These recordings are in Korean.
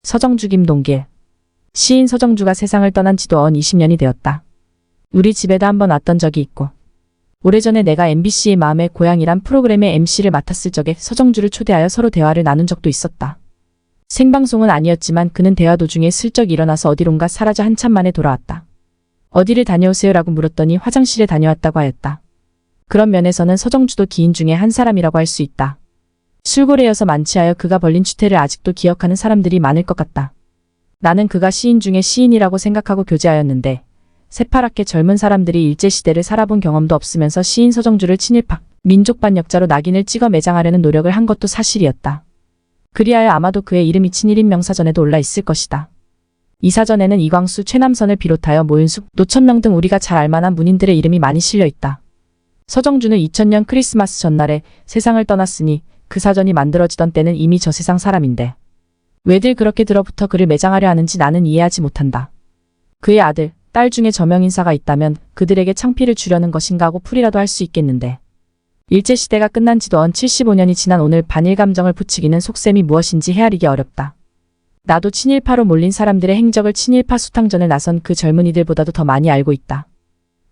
서정주 김동길. 시인 서정주가 세상을 떠난 지도 언 20년이 되었다. 우리 집에도 한번 왔던 적이 있고, 오래전에 내가 MBC의 마음의 고향이란 프로그램의 MC를 맡았을 적에 서정주를 초대하여 서로 대화를 나눈 적도 있었다. 생방송은 아니었지만 그는 대화 도중에 슬쩍 일어나서 어디론가 사라져 한참 만에 돌아왔다. 어디를 다녀오세요라고 물었더니 화장실에 다녀왔다고 하였다. 그런 면에서는 서정주도 기인 중에 한 사람이라고 할 수 있다. 술고래여서 만취하여 그가 벌린 추태를 아직도 기억하는 사람들이 많을 것 같다. 나는 그가 시인 중에 시인이라고 생각하고 교제하였는데 새파랗게 젊은 사람들이 일제시대를 살아본 경험도 없으면서 시인 서정주를 친일파, 민족반 역자로 낙인을 찍어 매장하려는 노력을 한 것도 사실이었다. 그리하여 아마도 그의 이름이 친일인 명사전에도 올라 있을 것이다. 이 사전에는 이광수, 최남선을 비롯하여 모윤숙, 노천명 등 우리가 잘 알만한 문인들의 이름이 많이 실려 있다. 서정주는 2000년 크리스마스 전날에 세상을 떠났으니 그 사전이 만들어지던 때는 이미 저 세상 사람인데 왜들 그렇게 들어붙어 그를 매장하려 하는지 나는 이해하지 못한다. 그의 아들, 딸 중에 저명인사가 있다면 그들에게 창피를 주려는 것인가 하고 풀이라도 할 수 있겠는데 일제시대가 끝난 지도 언 75년이 지난 오늘 반일 감정을 부추기는 속셈이 무엇인지 헤아리기 어렵다. 나도 친일파로 몰린 사람들의 행적을 친일파 수탕전을 나선 그 젊은이들보다도 더 많이 알고 있다.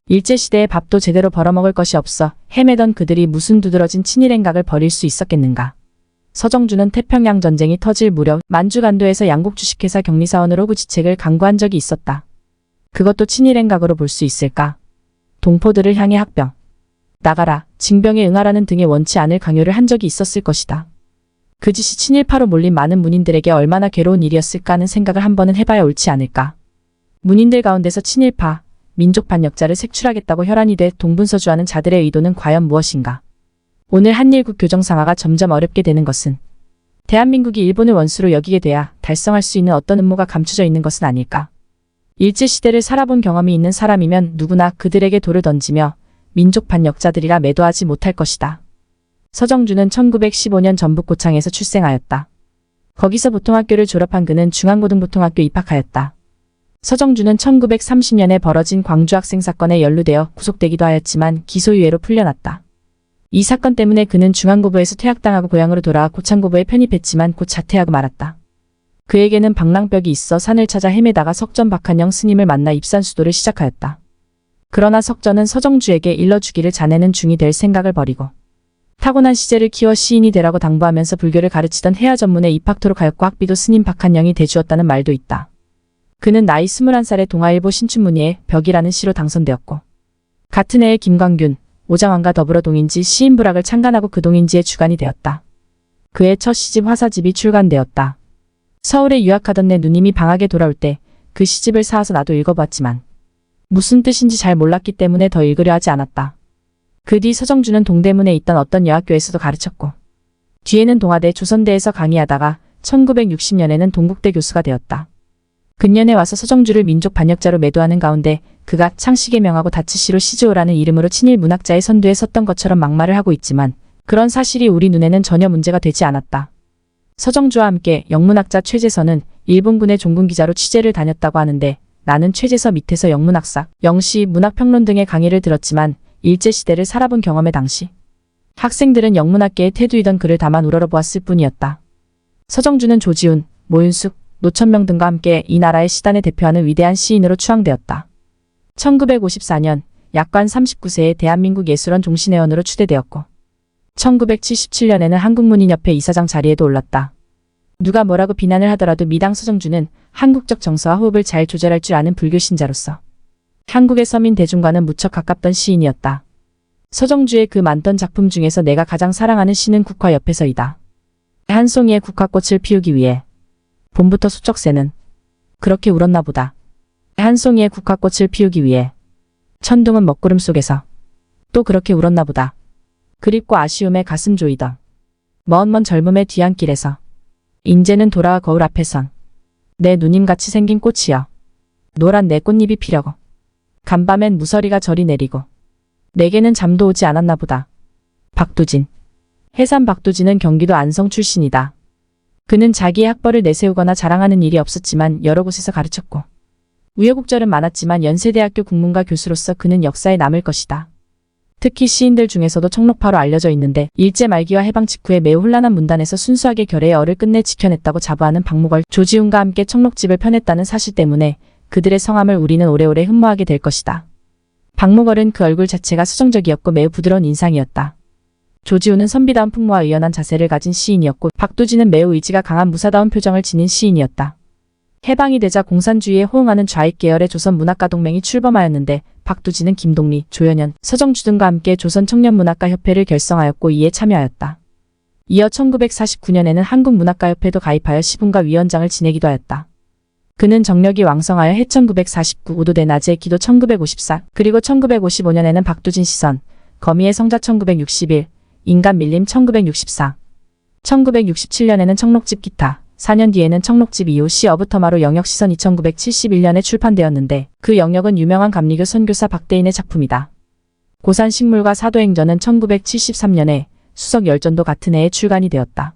일제시대에 밥도 제대로 벌어먹을 것이 없어 헤매던 그들이 무슨 두드러진 친일행각을 벌일 수 있었겠는가. 서정주는 태평양 전쟁이 터질 무렵 만주간도에서 양곡 주식회사 격리사원으로 구지책을 강구한 적이 있었다. 그것도 친일행각으로 볼 수 있을까? 동포들을 향해 학병, 나가라, 징병에 응하라는 등의 원치 않을 강요를 한 적이 있었을 것이다. 그 짓이 친일파로 몰린 많은 문인들에게 얼마나 괴로운 일이었을까 하는 생각을 한 번은 해봐야 옳지 않을까. 문인들 가운데서 친일파, 민족 반역자를 색출하겠다고 혈안이 돼 동분서주하는 자들의 의도는 과연 무엇인가. 오늘 한일국 교정 상화가 점점 어렵게 되는 것은 대한민국이 일본을 원수로 여기게 돼야 달성할 수 있는 어떤 음모가 감춰져 있는 것은 아닐까. 일제시대를 살아본 경험이 있는 사람이면 누구나 그들에게 돌을 던지며 민족 반역자들이라 매도하지 못할 것이다. 서정주는 1915년 전북고창에서 출생하였다. 거기서 보통학교를 졸업한 그는 중앙고등보통학교 입학하였다. 서정주는 1930년에 벌어진 광주학생 사건에 연루되어 구속되기도 하였지만 기소유예로 풀려났다. 이 사건 때문에 그는 중앙고부에서 퇴학당하고 고향으로 돌아와 고창고부에 편입했지만 곧 자퇴하고 말았다. 그에게는 방랑벽이 있어 산을 찾아 헤매다가 석전 박한영 스님을 만나 입산수도를 시작하였다. 그러나 석전은 서정주에게 일러주기를 자네는 중이 될 생각을 버리고 타고난 시제를 키워 시인이 되라고 당부하면서 불교를 가르치던 해야 전문에 입학토록 하였고 학비도 스님 박한영이 대주었다는 말도 있다. 그는 나이 21살에 동아일보 신춘문예에 벽이라는 시로 당선되었고 같은 해에 김광균, 오장환과 더불어 동인지 시인부락을 창간하고 그 동인지의 주간이 되었다. 그의 첫 시집 화사집이 출간되었다. 서울에 유학하던 내 누님이 방학에 돌아올 때 그 시집을 사와서 나도 읽어봤지만 무슨 뜻인지 잘 몰랐기 때문에 더 읽으려 하지 않았다. 그 뒤 서정주는 동대문에 있던 어떤 여학교에서도 가르쳤고 뒤에는 동아대 조선대에서 강의하다가 1960년에는 동국대 교수가 되었다. 근년에 와서 서정주를 민족 반역자로 매도하는 가운데 그가 창식의 명하고 다츠시로 시즈오라는 이름으로 친일 문학자의 선두에 섰던 것처럼 막말을 하고 있지만 그런 사실이 우리 눈에는 전혀 문제가 되지 않았다. 서정주와 함께 영문학자 최재서는 일본군의 종군기자로 취재를 다녔다고 하는데 나는 최재서 밑에서 영문학사, 영시, 문학평론 등의 강의를 들었지만 일제시대를 살아본 경험에 당시 학생들은 영문학계의 태두이던 그를 다만 우러러보았을 뿐이었다. 서정주는 조지훈, 모윤숙, 노천명 등과 함께 이 나라의 시단을 대표하는 위대한 시인으로 추앙되었다. 1954년 약관 39세에 대한민국 예술원 종신회원으로 추대되었고 1977년에는 한국문인협회 이사장 자리에도 올랐다. 누가 뭐라고 비난을 하더라도 미당 서정주는 한국적 정서와 호흡을 잘 조절할 줄 아는 불교 신자로서 한국의 서민 대중과는 무척 가깝던 시인이었다. 서정주의 그 많던 작품 중에서 내가 가장 사랑하는 시는 국화 옆에서이다. 한 송이의 국화꽃을 피우기 위해 봄부터 수척새는 그렇게 울었나 보다. 한 송이의 국화꽃을 피우기 위해 천둥은 먹구름 속에서 또 그렇게 울었나 보다. 그립고 아쉬움에 가슴 조이던 먼 젊음의 뒤안길에서 인제는 돌아와 거울 앞에 선 내 누님같이 생긴 꽃이여 노란 내 꽃잎이 피려고 간밤엔 무서리가 저리 내리고 내게는 잠도 오지 않았나 보다. 박두진. 해산 박두진은 경기도 안성 출신이다. 그는 자기의 학벌을 내세우거나 자랑하는 일이 없었지만 여러 곳에서 가르쳤고 우여곡절은 많았지만 연세대학교 국문과 교수로서 그는 역사에 남을 것이다. 특히 시인들 중에서도 청록파로 알려져 있는데 일제 말기와 해방 직후에 매우 혼란한 문단에서 순수하게 결의의 얼을 끝내 지켜냈다고 자부하는 박무걸, 조지훈과 함께 청록집을 펴냈다는 사실 때문에 그들의 성함을 우리는 오래오래 흠모하게 될 것이다. 박무걸은 그 얼굴 자체가 수정적이었고 매우 부드러운 인상이었다. 조지훈은 선비다운 풍모와 의연한 자세를 가진 시인이었고 박두진은 매우 의지가 강한 무사다운 표정을 지닌 시인이었다. 해방이 되자 공산주의에 호응하는 좌익 계열의 조선문학가동맹이 출범하였는데 박두진은 김동리, 조연현, 서정주 등과 함께 조선청년문학가협회를 결성하였고 이에 참여하였다. 이어 1949년에는 한국문학가협회도 가입하여 시분과 위원장을 지내기도 하였다. 그는 정력이 왕성하여 해 1949 우도대 낮의 기도 1954 그리고 1955년에는 박두진 시선, 거미의 성자 1961, 인간 밀림 1964, 1967년에는 청록집 기타, 4년 뒤에는 청록집 이후 시 어부터마로 영역시선 1971년에 출판되었는데 그 영역은 유명한 감리교 선교사 박대인의 작품이다. 고산식물과 사도행전은 1973년에 수석열전도 같은 해에 출간이 되었다.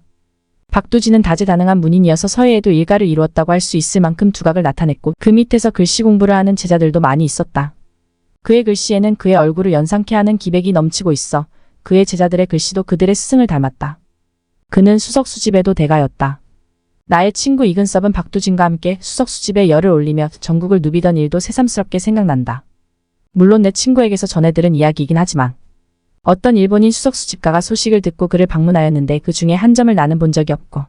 박두진은 다재다능한 문인이어서 서예에도 일가를 이루었다고 할 수 있을 만큼 두각을 나타냈고 그 밑에서 글씨 공부를 하는 제자들도 많이 있었다. 그의 글씨에는 그의 얼굴을 연상케 하는 기백이 넘치고 있어 그의 제자들의 글씨도 그들의 스승을 닮았다. 그는 수석수집에도 대가였다. 나의 친구 이근섭은 박두진과 함께 수석수집에 열을 올리며 전국을 누비던 일도 새삼스럽게 생각난다. 물론 내 친구에게서 전해들은 이야기이긴 하지만 어떤 일본인 수석수집가가 소식을 듣고 그를 방문하였는데 그 중에 한 점을 나는 본 적이 없고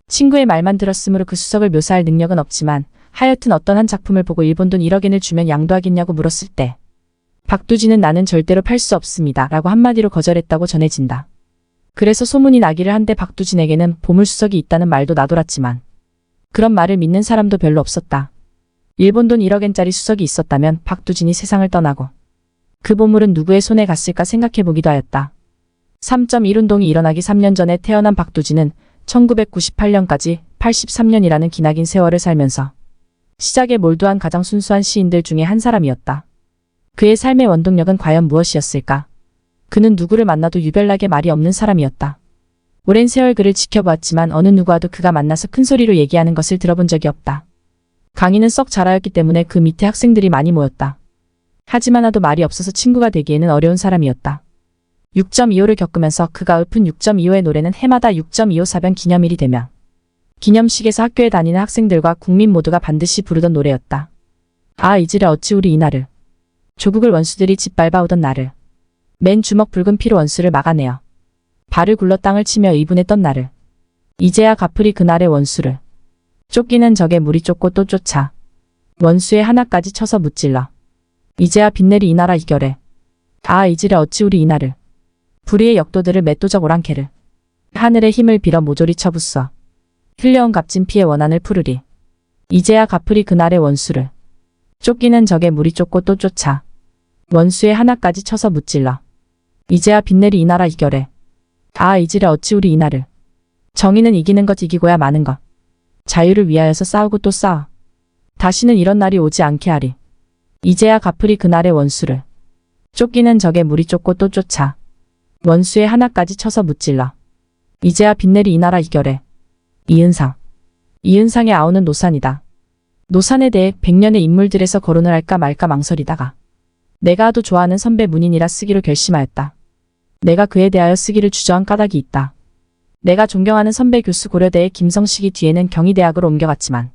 친구의 말만 들었으므로 그 수석을 묘사할 능력은 없지만 하여튼 어떤 한 작품을 보고 일본 돈 1억 엔을 주면 양도하겠냐고 물었을 때 박두진은 나는 절대로 팔 수 없습니다 라고 한마디로 거절했다고 전해진다. 그래서 소문이 나기를 한데 박두진에게는 보물수석이 있다는 말도 나돌았지만 그런 말을 믿는 사람도 별로 없었다. 일본 돈 1억 엔짜리 수석이 있었다면 박두진이 세상을 떠나고 그 보물은 누구의 손에 갔을까 생각해보기도 하였다. 3.1운동이 일어나기 3년 전에 태어난 박두진은 1998년까지 83년이라는 기나긴 세월을 살면서 시작에 몰두한 가장 순수한 시인들 중에 한 사람이었다. 그의 삶의 원동력은 과연 무엇이었을까? 그는 누구를 만나도 유별나게 말이 없는 사람이었다. 오랜 세월 그를 지켜보았지만 어느 누구와도 그가 만나서 큰 소리로 얘기하는 것을 들어본 적이 없다. 강의는 썩 잘하였기 때문에 그 밑에 학생들이 많이 모였다. 하지만 하도 말이 없어서 친구가 되기에는 어려운 사람이었다. 6.25를 겪으면서 그가 읊은 6.25의 노래는 해마다 6.25 사변 기념일이 되면 기념식에서 학교에 다니는 학생들과 국민 모두가 반드시 부르던 노래였다. 아 이지라 어찌 우리 이날을 조국을 원수들이 짓밟아오던 날을 맨 주먹 붉은 피로 원수를 막아내어 발을 굴러 땅을 치며 의분했던 날을 이제야 갚으리 그날의 원수를 쫓기는 적에 물이 쫓고 또 쫓아 원수의 하나까지 쳐서 무찔러 이제야 빛내리 이 나라 이결에 아 이지라 어찌 우리 이날을 불의의 역도들을 맷도적 오랑캐를 하늘의 힘을 빌어 모조리 쳐부숴 흘려온 값진 피의 원한을 풀으리 이제야 갚으리 그날의 원수를 쫓기는 적에 물이 쫓고 또 쫓아 원수의 하나까지 쳐서 무찔러 이제야 빛내리 이 나라 이결에 아 이지라 어찌 우리 이날을 정의는 이기는 것 이기고야 마는 것 자유를 위하여서 싸우고 또 싸워 다시는 이런 날이 오지 않게 하리 이제야 갚으리 그날의 원수를 쫓기는 적에 물이 쫓고 또 쫓아 원수의 하나까지 쳐서 무찔러 이제야 빛내리 이 나라 이결에 이은상 이은상의 아우는 노산이다. 노산에 대해 100년의 인물들에서 거론을 할까 말까 망설이다가 내가 하도 좋아하는 선배 문인이라 쓰기로 결심하였다. 내가 그에 대하여 쓰기를 주저한 까닭이 있다. 내가 존경하는 선배 교수 고려대의 김성식이 뒤에는 경희대학으로 옮겨갔지만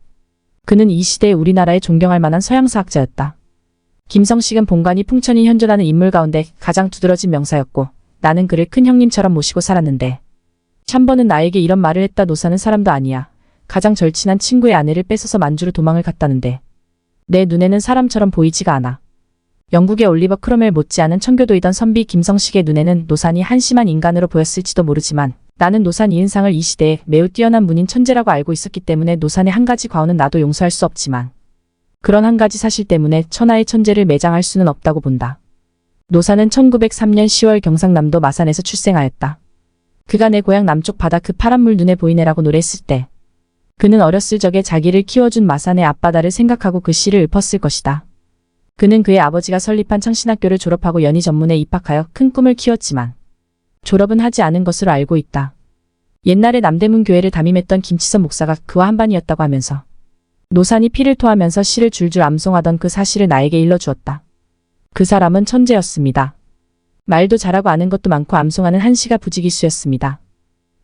그는 이 시대에 우리나라에 존경할 만한 서양사학자였다. 김성식은 본관이 풍천이 현존하는 인물 가운데 가장 두드러진 명사였고 나는 그를 큰 형님처럼 모시고 살았는데 한 번은 나에게 이런 말을 했다. 노사는 사람도 아니야. 가장 절친한 친구의 아내를 뺏어서 만주로 도망을 갔다는데 내 눈에는 사람처럼 보이지가 않아. 영국의 올리버 크롬웰 못지않은 청교도이던 선비 김성식의 눈에는 노산이 한심한 인간으로 보였을지도 모르지만 나는 노산 이은상을 이 시대에 매우 뛰어난 문인 천재라고 알고 있었기 때문에 노산의 한 가지 과오는 나도 용서할 수 없지만 그런 한 가지 사실 때문에 천하의 천재를 매장할 수는 없다고 본다. 노산은 1903년 10월 경상남도 마산에서 출생하였다. 그가 내 고향 남쪽 바다 그 파란 물 눈에 보이네라고 노래했을 때 그는 어렸을 적에 자기를 키워준 마산의 앞바다를 생각하고 그 시를 읊었을 것이다. 그는 그의 아버지가 설립한 창신학교를 졸업하고 연희 전문에 입학하여 큰 꿈을 키웠지만 졸업은 하지 않은 것으로 알고 있다. 옛날에 남대문 교회를 담임했던 김치선 목사가 그와 한반이었다고 하면서 노산이 피를 토하면서 시를 줄줄 암송하던 그 사실을 나에게 일러주었다. 그 사람은 천재였습니다. 말도 잘하고 아는 것도 많고 암송하는 한씨가 부지기수였습니다.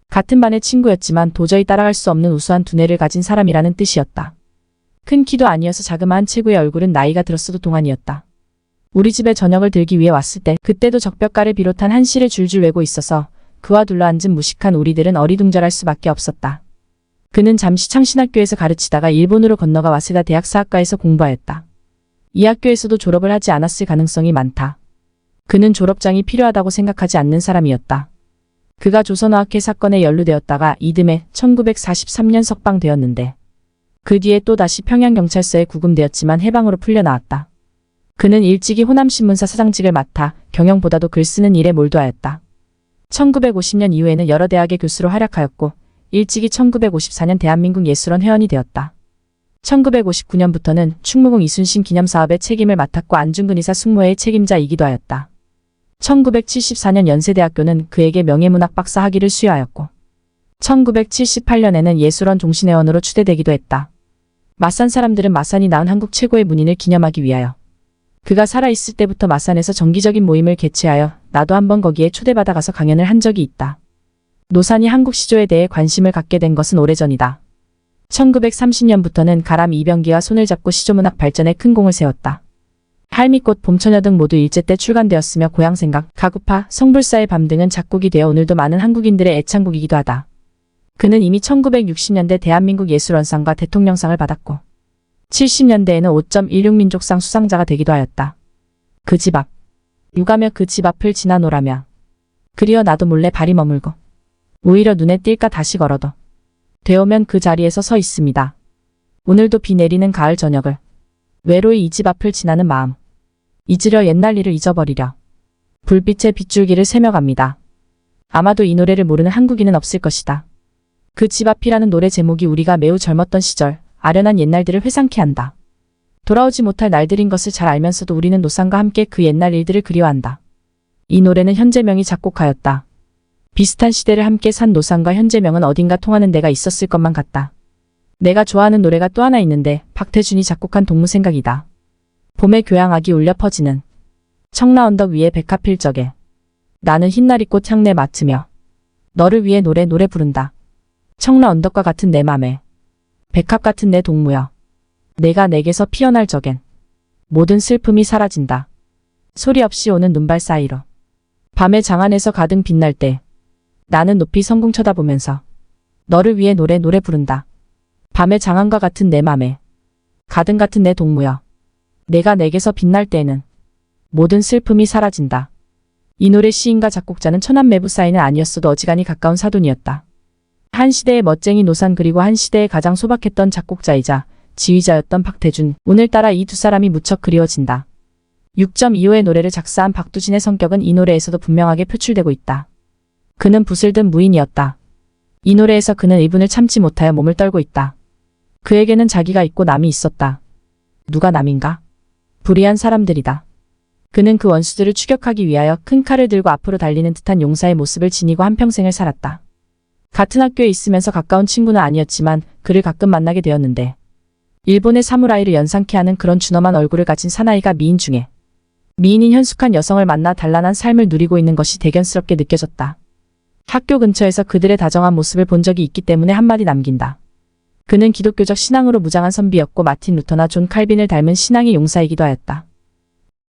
같은 반의 친구였지만 도저히 따라갈 수 없는 우수한 두뇌를 가진 사람이라는 뜻이었다. 큰 키도 아니어서 자그마한 체구의 얼굴은 나이가 들었어도 동안이었다. 우리 집에 저녁을 들기 위해 왔을 때 그때도 적벽가를 비롯한 한씨를 줄줄 외고 있어서 그와 둘러앉은 무식한 우리들은 어리둥절할 수밖에 없었다. 그는 잠시 창신학교에서 가르치다가 일본으로 건너가 와세다 대학사학과에서 공부하였다. 이 학교에서도 졸업을 하지 않았을 가능성이 많다. 그는 졸업장이 필요하다고 생각하지 않는 사람이었다. 그가 조선어학회 사건에 연루되었다가 이듬해 1943년 석방되었는데 그 뒤에 또다시 평양경찰서에 구금되었지만 해방으로 풀려나왔다. 그는 일찍이 호남신문사 사장직을 맡아 경영보다도 글 쓰는 일에 몰두하였다. 1950년 이후에는 여러 대학의 교수로 활약하였고 일찍이 1954년 대한민국 예술원 회원이 되었다. 1959년부터는 충무공 이순신 기념사업의 책임을 맡았고 안중근 의사 숙모회의 책임자이기도 하였다. 1974년 연세대학교는 그에게 명예문학 박사 학위를 수여하였고 1978년에는 예술원 종신회원으로 추대되기도 했다. 마산 사람들은 마산이 낳은 한국 최고의 문인을 기념하기 위하여 그가 살아있을 때부터 마산에서 정기적인 모임을 개최하여 나도 한번 거기에 초대받아 가서 강연을 한 적이 있다. 노산이 한국 시조에 대해 관심을 갖게 된 것은 오래전이다. 1930년부터는 가람 이병기와 손을 잡고 시조문학 발전에 큰 공을 세웠다. 할미꽃, 봄처녀 등 모두 일제 때 출간되었으며 고향생각, 가구파, 성불사의 밤 등은 작곡이 되어 오늘도 많은 한국인들의 애창곡이기도 하다. 그는 이미 1960년대 대한민국 예술원상과 대통령상을 받았고 70년대에는 5.16민족상 수상자가 되기도 하였다. 그 집 앞, 유가며 그 집 앞을 지나노라며 그리어 나도 몰래 발이 머물고 오히려 눈에 띌까 다시 걸어도 되오면 그 자리에서 서 있습니다. 오늘도 비 내리는 가을 저녁을 외로이 이 집 앞을 지나는 마음 잊으려 옛날 일을 잊어버리려 불빛의 빗줄기를 세며 갑니다. 아마도 이 노래를 모르는 한국인은 없을 것이다. 그 집 앞이라는 노래 제목이 우리가 매우 젊었던 시절 아련한 옛날들을 회상케 한다. 돌아오지 못할 날들인 것을 잘 알면서도 우리는 노산과 함께 그 옛날 일들을 그리워한다. 이 노래는 현재명이 작곡하였다. 비슷한 시대를 함께 산 노산과 현재명은 어딘가 통하는 데가 있었을 것만 같다. 내가 좋아하는 노래가 또 하나 있는데 박태준이 작곡한 동무생각이다. 봄의 교향악이 울려 퍼지는 청라 언덕 위에 백합필적에 나는 흰나리꽃 향내 맡으며 너를 위해 노래 부른다. 청라 언덕과 같은 내 맘에 백합 같은 내 동무여 내가 내게서 피어날 적엔 모든 슬픔이 사라진다. 소리 없이 오는 눈발 사이로 밤의 장안에서 가등 빛날 때 나는 높이 성궁 쳐다보면서 너를 위해 노래 부른다. 밤의 장안과 같은 내 맘에 가등 같은 내 동무여 내가 내게서 빛날 때에는 모든 슬픔이 사라진다. 이 노래 시인과 작곡자는 천안매부 사이는 아니었어도 어지간히 가까운 사돈이었다. 한 시대의 멋쟁이 노산 그리고 한 시대에 가장 소박했던 작곡자이자 지휘자였던 박태준. 오늘따라 이 두 사람이 무척 그리워진다. 6.25의 노래를 작사한 박두진의 성격은 이 노래에서도 분명하게 표출되고 있다. 그는 붓을 든 무인이었다. 이 노래에서 그는 의분을 참지 못하여 몸을 떨고 있다. 그에게는 자기가 있고 남이 있었다. 누가 남인가? 불의한 사람들이다. 그는 그 원수들을 추격하기 위하여 큰 칼을 들고 앞으로 달리는 듯한 용사의 모습을 지니고 한평생을 살았다. 같은 학교에 있으면서 가까운 친구는 아니었지만 그를 가끔 만나게 되었는데 일본의 사무라이를 연상케 하는 그런 준엄한 얼굴을 가진 사나이가 미인 중에 미인인 현숙한 여성을 만나 단란한 삶을 누리고 있는 것이 대견스럽게 느껴졌다. 학교 근처에서 그들의 다정한 모습을 본 적이 있기 때문에 한마디 남긴다. 그는 기독교적 신앙으로 무장한 선비였고 마틴 루터나 존 칼빈을 닮은 신앙의 용사이기도 하였다.